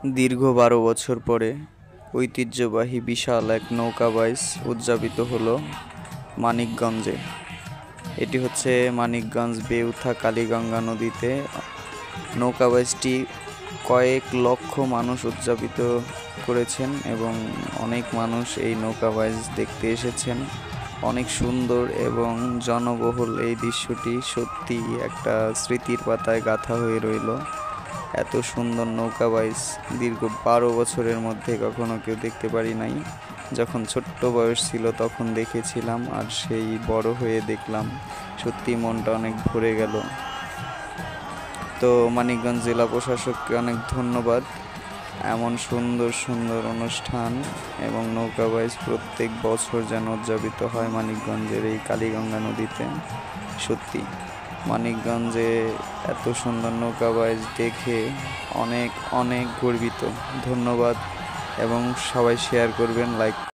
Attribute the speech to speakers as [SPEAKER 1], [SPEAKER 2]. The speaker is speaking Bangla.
[SPEAKER 1] দীর্ঘ ১২ বছর পরে ঐতিহ্যবাহী বিশাল এক নৌকা বাইচ উদযাপিত হলো মানিকগঞ্জে। এটি হচ্ছে মানিকগঞ্জ বেউথা কালীগঙ্গা নদীতে। নৌকা বাইচটি কয়েক লক্ষ মানুষ উদযাপিত করেছেন এবং অনেক মানুষ এই নৌকা বাইচ দেখতে এসেছেন। অনেক সুন্দর এবং জনবহুল এই দৃশ্যটি সত্যি একটা স্মৃতির পাতায় গাঁথা হয়ে রইল। এত সুন্দর নৌকা বাইচ দীর্ঘ ১২ বছরের মধ্যে কখনো কেউ দেখতে পারি নাই। যখন ছোট্ট বয়স ছিল তখন দেখেছিলাম, আর সেই বড় হয়ে দেখলাম, সত্যি মনটা অনেক ভরে গেল। তো মানিকগঞ্জ জেলা প্রশাসককে অনেক ধন্যবাদ। এমন সুন্দর সুন্দর অনুষ্ঠান এবং নৌকা বাইচ প্রত্যেক বছর যেন উদযাপিত হয় মানিকগঞ্জের এই কালীগঙ্গা নদীতে। সত্যি মানিকগঞ্জে এত সুন্দর নৌকা বাইচ দেখে অনেক অনেক গর্বিত। ধন্যবাদ এবং সবাই শেয়ার করবেন, লাইক